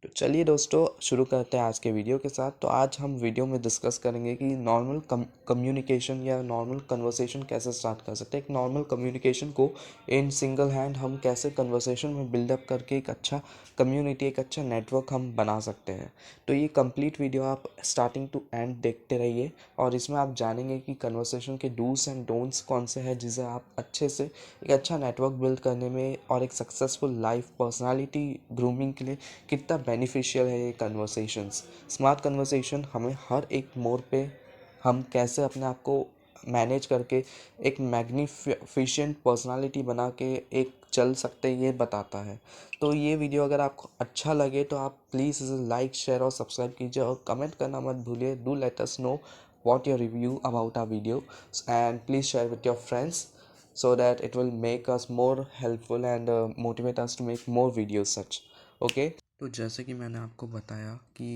तो चलिए दोस्तों, शुरू करते हैं आज के वीडियो के साथ। तो आज हम वीडियो में डिस्कस करेंगे कि नॉर्मल कम्युनिकेशन या नॉर्मल कन्वर्सेशन कैसे स्टार्ट कर सकते हैं। एक नॉर्मल कम्युनिकेशन को इन सिंगल हैंड हम कैसे कन्वर्सेशन में बिल्डअप करके एक अच्छा कम्युनिटी, एक अच्छा नेटवर्क हम बना सकते हैं। तो ये कंप्लीट वीडियो आप स्टार्टिंग टू एंड देखते रहिए और इसमें आप जानेंगे कि कन्वर्सेशन के डूज एंड डोंट्स कौन से हैं, जिसे आप अच्छे से एक अच्छा नेटवर्क बिल्ड करने में और एक सक्सेसफुल लाइफ पर्सनालिटी ग्रूमिंग के लिए कितना बेनिफिशियल है ये कन्वर्सेशंस। स्मार्ट कन्वर्सेशन हमें हर एक मोड़ पे हम कैसे अपने आप को मैनेज करके एक मैग्निफिशेंट पर्सनालिटी बना के एक चल सकते ये बताता है। तो ये वीडियो अगर आपको अच्छा लगे तो आप प्लीज़ इसे लाइक, शेयर और सब्सक्राइब कीजिए और कमेंट करना मत भूलिए। Do let us know what your review about our video, and please share with your friends so that it will make us more helpful and motivate us to make more videos such. Okay, तो जैसे कि मैंने आपको बताया कि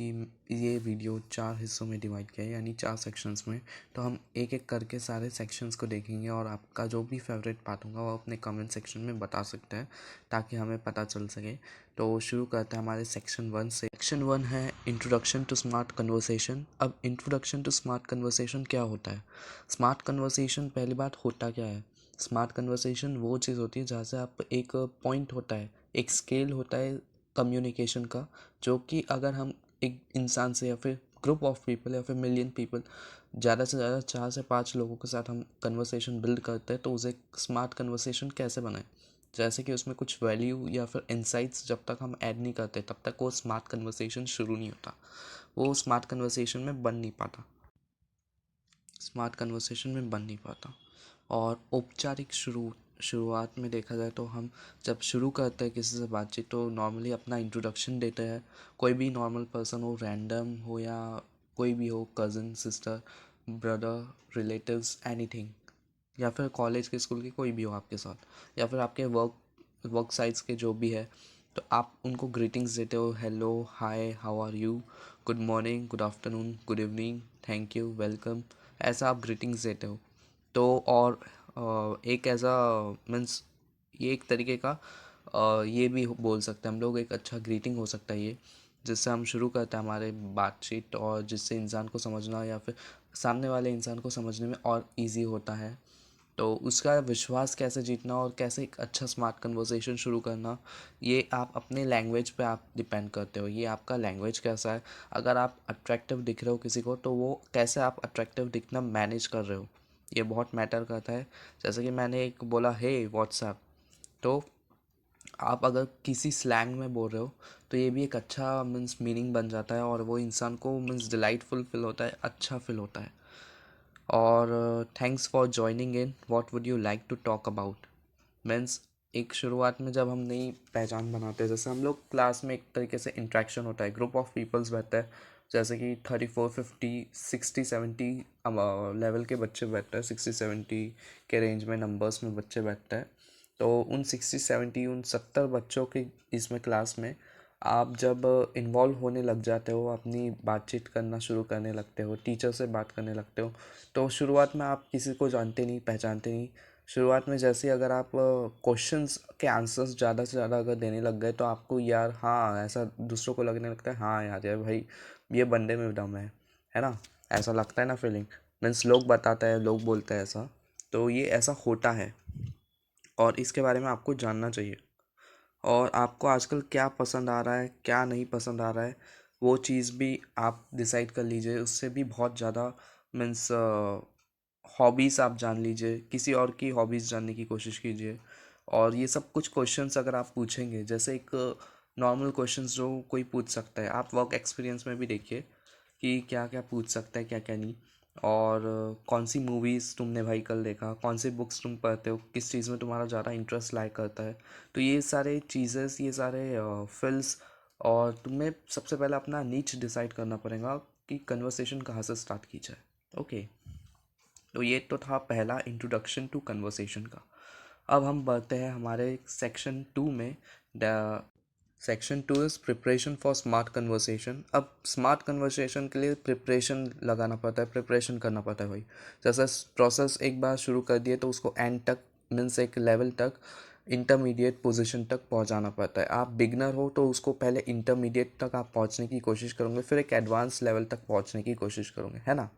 ये video 4 हिस्सों में डिवाइड किया है, यानी 4 सेक्शंस में। तो हम एक एक करके सारे सेक्शंस को देखेंगे और आपका जो भी फेवरेट पार्ट होगा वो अपने कमेंट सेक्शन में बता सकते हैं ताकि हमें पता चल सके। तो शुरू करते हैं हमारे सेक्शन 1 से। सेक्शन 1 है इंट्रोडक्शन टू स्मार्ट कन्वर्सेशन। अब इंट्रोडक्शन टू स्मार्ट कन्वर्सेशन क्या होता है? स्मार्ट कन्वर्सेशन पहली बात होता क्या है? स्मार्ट कन्वर्सेशन वो चीज़ होती है जहाँ से आप एक पॉइंट होता है, एक स्केल होता है कम्युनिकेशन का, जो कि अगर हम एक इंसान से या फिर ग्रुप ऑफ पीपल या फिर मिलियन पीपल, ज़्यादा से ज़्यादा 4 से 5 लोगों के साथ हम कन्वर्सेशन बिल्ड करते हैं तो उसे स्मार्ट कन्वर्सेशन कैसे बनाएं। जैसे कि उसमें कुछ वैल्यू या फिर इंसाइट्स जब तक हम ऐड नहीं करते तब तक वो स्मार्ट कन्वर्सेशन शुरू नहीं होता, वो स्मार्ट कन्वर्सेशन में बन नहीं पाता, स्मार्ट कन्वर्सेशन में बन नहीं पाता। और औपचारिक शुरुआत में देखा जाए तो हम जब शुरू करते हैं किसी से बातचीत तो नॉर्मली अपना इंट्रोडक्शन देते हैं। कोई भी नॉर्मल पर्सन हो, रैंडम हो या कोई भी हो, cousin, sister, brother, relatives, anything, या फिर कॉलेज के, स्कूल के, कोई भी हो आपके साथ, या फिर आपके वर्क साइट्स के जो भी है, तो आप उनको ग्रीटिंग्स देते हो। Hello, hi, how are you, good morning, good afternoon, good evening, thank you, welcome, ऐसा आप ग्रीटिंग्स देते हो। तो और एक ऐसा मीन्स ये एक तरीके का ये भी बोल सकते हैं हम लोग, एक अच्छा ग्रीटिंग हो सकता है ये, जिससे हम शुरू करते हैं हमारे बातचीत और जिससे इंसान को समझना या फिर सामने वाले इंसान को समझने में और इजी होता है। तो उसका विश्वास कैसे जीतना और कैसे एक अच्छा स्मार्ट कन्वर्सेशन शुरू करना, ये आप अपने लैंग्वेज पे आप डिपेंड करते हो। ये आपका लैंग्वेज कैसा है, अगर आप अट्रैक्टिव दिख रहे हो किसी को तो वो कैसे आप अट्रैक्टिव दिखना मैनेज कर रहे हो, ये बहुत मैटर करता है। जैसे कि मैंने एक बोला हे व्हाट्सएप, तो आप अगर किसी स्लैंग में बोल रहे हो तो ये भी एक अच्छा मीन्स मीनिंग बन जाता है और वो इंसान को मीन्स डिलाइटफुल फील होता है, अच्छा फील होता है। और thanks for joining in, what would you like to talk about, means एक शुरुआत में जब हम नई पहचान बनाते हैं, जैसे हम लोग क्लास में एक तरीके से इंट्रैक्शन होता है, ग्रुप ऑफ पीपल्स बैठते हैं, जैसे कि 34, 50, 60, 70 लेवल के बच्चे बैठते हैं, 60, 70 के रेंज में नंबर्स में बच्चे बैठते हैं। तो उन 60, 70, उन 70 बच्चों के इसमें क्लास में आप जब इन्वॉल्व होने लग जाते हो, अपनी बातचीत करना शुरू करने लगते हो, टीचर से बात करने लगते हो, तो शुरुआत में आप किसी को जानते नहीं, पहचानते नहीं। शुरुआत में जैसे ही अगर आप क्वेश्चंस के आंसर्स ज़्यादा से ज़्यादा अगर देने लग गए तो आपको यार हाँ ऐसा दूसरों को लगने लगता है, हाँ यार यार भाई ये बंदे में दम है ना, ऐसा लगता है ना फीलिंग। मीन्स लोग बताते हैं, लोग बोलते हैं ऐसा, तो ये ऐसा होता है और इसके बारे में आपको जानना चाहिए। और आपको आजकल क्या पसंद आ रहा है, क्या नहीं पसंद आ रहा है, वो चीज़ भी आप डिसाइड कर लीजिए। उससे भी बहुत ज़्यादा मीन्स हॉबीज़ आप जान लीजिए, किसी और की हॉबीज़ जानने की कोशिश कीजिए। और ये सब कुछ क्वेश्चंस अगर आप पूछेंगे, जैसे एक नॉर्मल क्वेश्चंस जो कोई पूछ सकता है, आप वर्क एक्सपीरियंस में भी देखिए कि क्या क्या पूछ सकता है, क्या क्या नहीं। और कौन सी मूवीज़ तुमने भाई कल देखा, कौन सी बुक्स तुम पढ़ते हो, किस चीज़ में तुम्हारा ज़्यादा इंटरेस्ट लाइक करता है। तो ये सारे चीज़ेस, ये सारे फिल्स, और तुम्हें सबसे पहले अपना नीच डिसाइड करना पड़ेगा कि कन्वर्सेशन कहाँ से स्टार्ट की जाए। ओके, तो ये तो था पहला इंट्रोडक्शन टू कन्वर्सेशन का। अब हम बढ़ते हैं हमारे सेक्शन 2 में। The section 2 is preparation for smart conversation. अब स्मार्ट कन्वर्सेशन के लिए प्रिपरेशन लगाना पड़ता है, प्रिपरेशन करना पड़ता है भाई। जैसे प्रोसेस एक बार शुरू कर दिए तो उसको एंड तक मीन्स एक लेवल तक इंटरमीडिएट पोजीशन तक पहुंचाना पड़ता है। आप बिगनर हो तो उसको पहले इंटरमीडिएट तक आप पहुंचने की कोशिश करोगे, फिर एक एडवांस लेवल तक पहुंचने की कोशिश करोगे, है ना।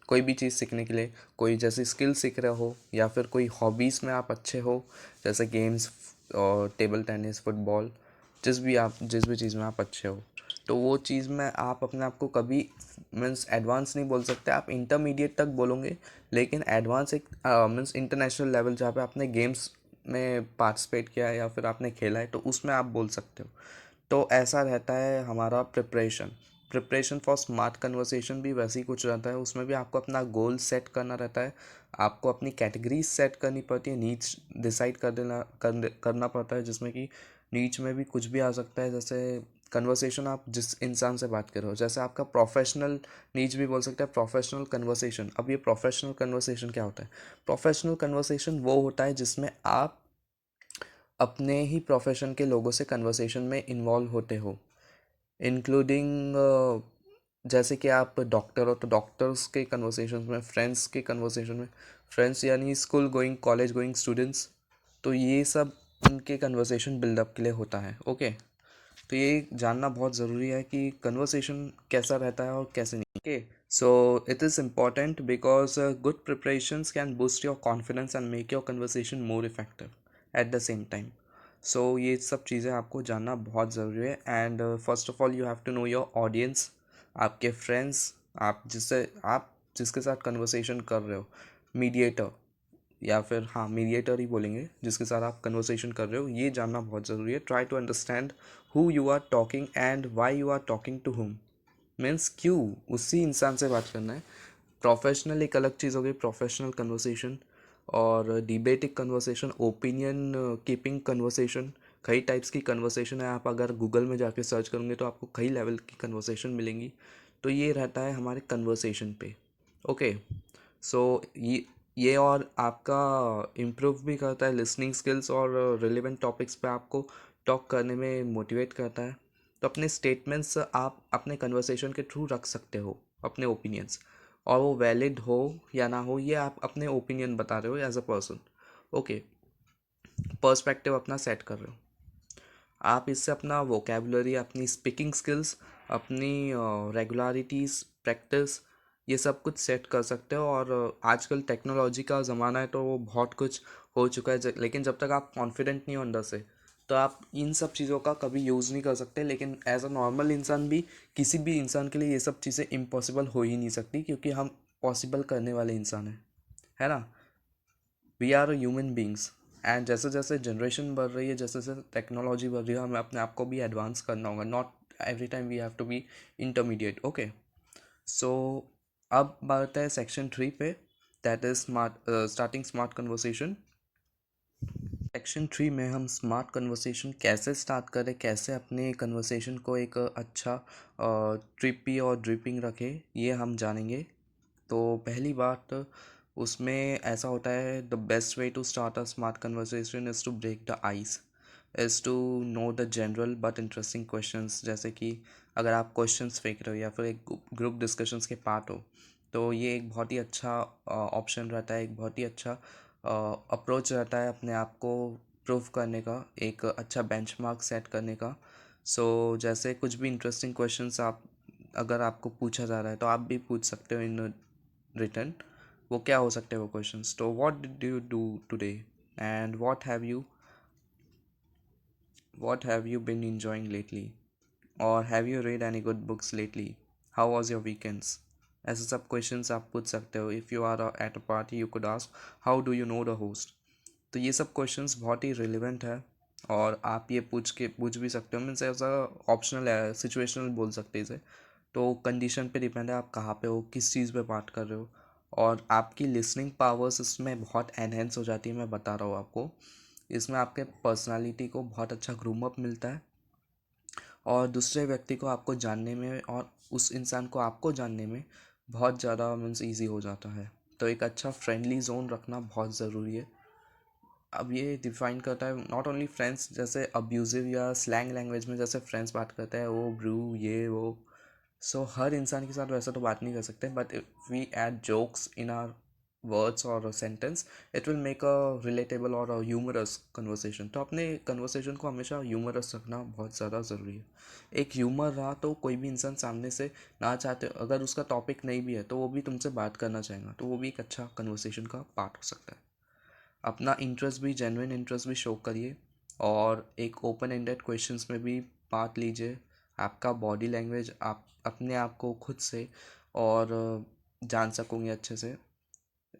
कोई भी चीज़ सीखने के लिए, कोई जैसे स्किल सीख रहे हो या फिर कोई हॉबीज़ में आप अच्छे हो, जैसे गेम्स और टेबल टेनिस, फुटबॉल, जिस भी चीज़ में आप अच्छे हो, तो वो चीज़ में आप अपने आप को कभी मीन्स एडवांस नहीं बोल सकते, आप इंटरमीडिएट तक बोलोगे। लेकिन एडवांस एक मीन्स इंटरनेशनल लेवल जहाँ पे आपने गेम्स में पार्टिसिपेट किया है या फिर आपने खेला है, तो उसमें आप बोल सकते हो। तो ऐसा रहता है हमारा प्रिपरेशन फॉर स्मार्ट कन्वर्सेशन भी वैसे ही कुछ रहता है। उसमें भी आपको अपना गोल सेट करना रहता है, आपको अपनी कैटेगरीज सेट करनी पड़ती है, नीड्स डिसाइड करना पड़ता है, जिसमें कि नीड्स में भी कुछ भी आ सकता है। जैसे कन्वर्सेशन आप जिस इंसान से बात कर रहे हो, जैसे आपका प्रोफेशनल नीड्स भी बोल सकते हैं, प्रोफेशनल कन्वर्सेशन। अब ये प्रोफेशनल कन्वर्सेशन क्या होता है? प्रोफेशनल कन्वर्सेशन वो होता है जिसमें आप अपने ही प्रोफेशन के लोगों से कन्वर्सेशन में इन्वॉल्व होते हो, इंक्लूडिंग जैसे कि आप डॉक्टर हो तो डॉक्टर्स के कन्वर्सेशन में, फ्रेंड्स के कन्वर्सेशन में, फ्रेंड्स यानी school going, college going students, तो ये सब उनके कन्वर्सेशन बिल्डअप के लिए होता है। ओके, तो ये जानना बहुत ज़रूरी है कि कन्वर्सेशन कैसा रहता है और कैसे नहीं। Okay, so it is important because good preparations can boost your confidence and make your conversation more effective at the same time. So ये सब चीज़ें आपको जानना बहुत ज़रूरी है। And first of all you have to know your audience, आपके friends, आप जिसके साथ कन्वर्सेशन कर रहे हो, मीडिएटर, या फिर हाँ मीडिएटर ही बोलेंगे, जिसके साथ आप कन्वर्सेशन कर रहे हो, ये जानना बहुत ज़रूरी है। Try to understand who you are talking and why you are talking to whom, means क्यों उसी इंसान से बात करना है। प्रोफेशनल एक अलग चीज़ हो गई, प्रोफेशनल कन्वर्सेशन, और डिबेटिक कन्वर्सेशन, ओपिनियन कीपिंग कन्वर्सेशन। कई टाइप्स की कन्वर्सेशन है, आप अगर गूगल में जाके सर्च करोगे तो आपको कई लेवल की कन्वर्सेशन मिलेंगी। तो ये रहता है हमारे कन्वर्सेशन पे। ओके, सो ये और आपका इम्प्रूव भी करता है लिसनिंग स्किल्स, और रिलेवेंट टॉपिक्स पे आपको टॉक करने में मोटिवेट करता है। तो अपने स्टेटमेंट्स आप अपने कन्वर्सेशन के थ्रू रख सकते हो, अपने ओपिनियंस, और वो वैलिड हो या ना हो, ये आप अपने ओपिनियन बता रहे हो as a person. Okay, perspective अपना सेट कर रहे हो आप, इससे अपना वोकेबुलरी, अपनी स्पीकिंग स्किल्स, अपनी रेगुलरिटीज़, प्रैक्टिस, ये सब कुछ सेट कर सकते हो। और आजकल टेक्नोलॉजी का ज़माना है तो वो बहुत कुछ हो चुका है, लेकिन जब तक आप कॉन्फिडेंट नहीं हो अंदर से, तो आप इन सब चीज़ों का कभी यूज़ नहीं कर सकते। लेकिन एज अ नॉर्मल इंसान भी, किसी भी इंसान के लिए ये सब चीज़ें इम्पॉसिबल हो ही नहीं सकती, क्योंकि हम पॉसिबल करने वाले इंसान हैं, है ना। We are human beings. And जैसे जैसे जनरेशन बढ़ रही है, जैसे जैसे टेक्नोलॉजी बढ़ रही है, हमें अपने आप को भी एडवांस करना होगा। Not every time we have to be intermediate. Okay, so अब बात है सेक्शन 3 पे, that is starting smart conversation. Section 3 में हम स्मार्ट कन्वर्सेशन कैसे स्टार्ट करें, कैसे अपने कन्वर्सेशन को एक अच्छा ट्रिपी और ड्रिपिंग रखें, ये हम जानेंगे। तो पहली बात, उसमें ऐसा होता है, the best way to start a smart conversation is to break the ice, is to know the general but interesting questions. जैसे कि अगर आप क्वेश्चंस फेंक रहे हो या फिर एक ग्रुप डिस्कशंस के पार्ट हो, तो ये एक बहुत ही अच्छा ऑप्शन रहता है, एक बहुत ही अच्छा अप्रोच रहता है अपने आप को प्रूव करने का, एक अच्छा बेंचमार्क सेट करने का। सो जैसे कुछ भी इंटरेस्टिंग क्वेश्चंस आप, अगर आपको पूछा जा रहा है, तो आप भी पूछ सकते हो इन रिटर्न। वो क्या हो सकते हैं वो क्वेश्चंस? तो what did you do today, and what have you been enjoying lately, और have you read any good books lately, how was your weekends? ऐसे सब क्वेश्चंस आप पूछ सकते हो। If you are at a party you could ask how do you know the host. तो ये सब क्वेश्चंस बहुत ही रिलेवेंट है, और आप ये पूछ भी सकते हो। मीन्स ऐसा ऑप्शनल है, सिचुएशनल बोल सकते हैं इसे। तो कंडीशन पे डिपेंड है आप कहाँ पे हो, किस चीज़ पे बात कर रहे हो, और आपकी लिसनिंग पावर्स इसमें बहुत एनहेंस हो जाती है। मैं बता रहा हूँ आपको, इसमें आपके पर्सनालिटी को बहुत अच्छा ग्रूम अप मिलता है, और दूसरे व्यक्ति को आपको जानने में और उस इंसान को आपको जानने में बहुत ज़्यादा मीन्स ईजी हो जाता है। तो एक अच्छा फ्रेंडली जोन रखना बहुत ज़रूरी है। अब ये डिफाइन करता है नॉट ओनली फ्रेंड्स, जैसे अब्यूजिव या स्लैंग लैंग्वेज में जैसे फ्रेंड्स बात करते हैं, वो ब्रू ये वो, सो हर इंसान के साथ वैसा तो बात नहीं कर सकते, but if we add jokes in our words और sentence, it will make a relatable और अ ह्यूमरस कन्वर्सेशन। तो अपने कन्वर्सेशन को हमेशा ह्यूमरस रखना बहुत ज़्यादा ज़रूरी है। एक ह्यूमर रहा तो कोई भी इंसान सामने से ना चाहते, अगर उसका टॉपिक नहीं भी है तो वो भी तुमसे बात करना चाहेगा, तो वो भी एक अच्छा कन्वर्सेशन का पार्ट हो सकता है। अपना इंटरेस्ट भी, जेन्युइन इंटरेस्ट भी शो करिए, और एक ओपन एंडेड क्वेश्चंस में भी पार्ट लीजिए। आपका बॉडी लैंग्वेज आप अपने आप को खुद से और जान सकोगे अच्छे से।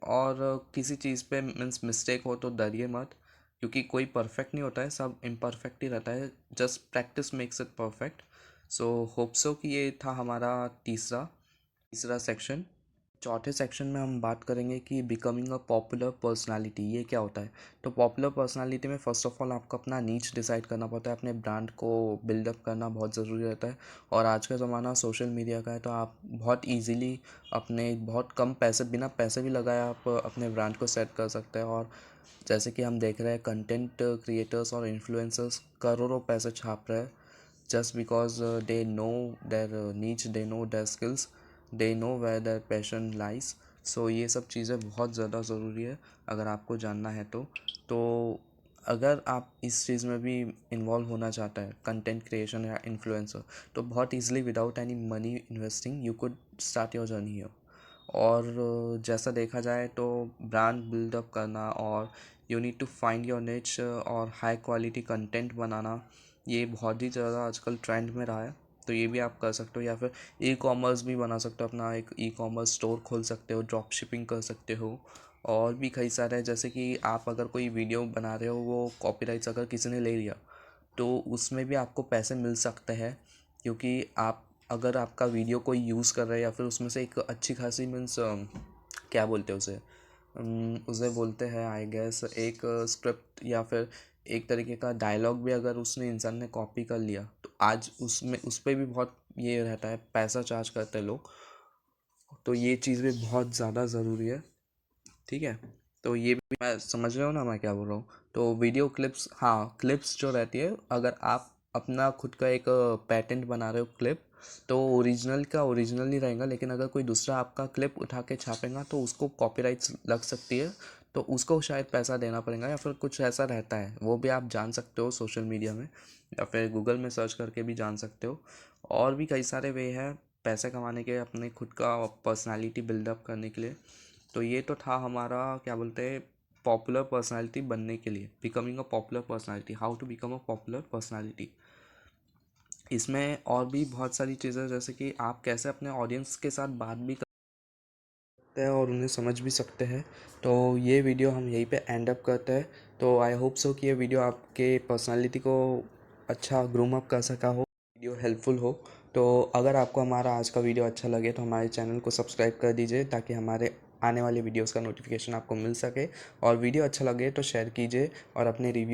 और किसी चीज़ पे मीन्स मिस्टेक हो तो डरिए मत, क्योंकि कोई परफेक्ट नहीं होता है, सब इम्परफेक्ट ही रहता है। Just practice makes it perfect. So hope so कि ये था हमारा तीसरा तीसरा सेक्शन। चौथे सेक्शन में हम बात करेंगे कि बिकमिंग अ पॉपुलर पर्सनालिटी ये क्या होता है। तो पॉपुलर पर्सनालिटी में फ़र्स्ट ऑफ ऑल आपको अपना नीच डिसाइड करना पड़ता है, अपने ब्रांड को बिल्डअप करना बहुत ज़रूरी रहता है। और आज का ज़माना सोशल मीडिया का है, तो आप बहुत इजीली अपने बहुत कम पैसे, बिना पैसे भी लगाए आप अपने ब्रांड को सेट कर सकते हैं। और जैसे कि हम देख रहे हैं कंटेंट क्रिएटर्स और इन्फ्लुएंसर्स करोड़ों पैसे छाप रहे हैं, just because they know their niche, they know their skills, they know where their passion lies. So ये सब चीज़ें बहुत ज़्यादा ज़रूरी है अगर आपको जानना है तो अगर आप इस चीज़ में भी इन्वॉल्व होना चाहता है, कंटेंट क्रिएशन या इन्फ्लुएंसर, तो बहुत easily without any money investing you could start your journey here. और जैसा देखा जाए तो ब्रांड बिल्डअप करना, और you need to find your niche, और हाई क्वालिटी कंटेंट बनाना, ये बहुत ही ज़्यादा आजकल ट्रेंड में रहा है। तो ये भी आप कर सकते हो, या फिर ई कॉमर्स भी बना सकते हो, अपना एक ई कॉमर्स स्टोर खोल सकते हो, ड्रॉप शिपिंग कर सकते हो। और भी कई सारे हैं, जैसे कि आप अगर कोई वीडियो बना रहे हो, वो कॉपीराइट्स अगर किसी ने ले लिया तो उसमें भी आपको पैसे मिल सकते हैं, क्योंकि आप अगर आपका वीडियो कोई यूज़ कर रहा है, या फिर उसमें से एक अच्छी खासी मीन्स क्या बोलते हैं उसे, उसे बोलते हैं आई गेस एक स्क्रिप्ट, या फिर एक तरीके का डायलॉग भी अगर उसने इंसान ने कॉपी कर लिया, तो आज उसमें उस पर भी बहुत ये रहता है, पैसा चार्ज करते हैं लोग। तो ये चीज़ भी बहुत ज़्यादा ज़रूरी है। ठीक है, तो ये भी मैं समझ रहे हो ना मैं क्या बोल रहा हूँ। तो वीडियो क्लिप्स, हाँ क्लिप्स जो रहती है, अगर आप अपना खुद का एक पैटेंट बना रहे हो क्लिप, तो ओरिजिनल का ओरिजिनल ही रहेगा, लेकिन अगर कोई दूसरा आपका क्लिप उठा के छापेगा तो उसको कॉपीराइट्स लग सकती है, तो उसको शायद पैसा देना पड़ेगा, या फिर कुछ ऐसा रहता है, वो भी आप जान सकते हो सोशल मीडिया में, या फिर गूगल में सर्च करके भी जान सकते हो। और भी कई सारे वे हैं पैसे कमाने के, अपने खुद का पर्सनालिटी बिल्डअप करने के लिए। तो ये तो था हमारा क्या बोलते हैं, पॉपुलर पर्सनालिटी बनने के लिए, becoming a popular personality, how to become a popular personality. इसमें और भी बहुत सारी चीज़ें, जैसे कि आप कैसे अपने ऑडियंस के साथ बात भी करते हैं और उन्हें समझ भी सकते हैं। तो ये वीडियो हम यहीं पे एंड अप करते हैं। तो आई होप सो कि ये वीडियो आपके पर्सनालिटी को अच्छा ग्रूम अप कर सका हो, वीडियो हेल्पफुल हो। तो अगर आपको हमारा आज का वीडियो अच्छा लगे तो हमारे चैनल को सब्सक्राइब कर दीजिए, ताकि हमारे आने वाले वीडियोस का नोटिफिकेशन आपको मिल सके। और वीडियो अच्छा लगे तो शेयर कीजिए और अपने रिव्यू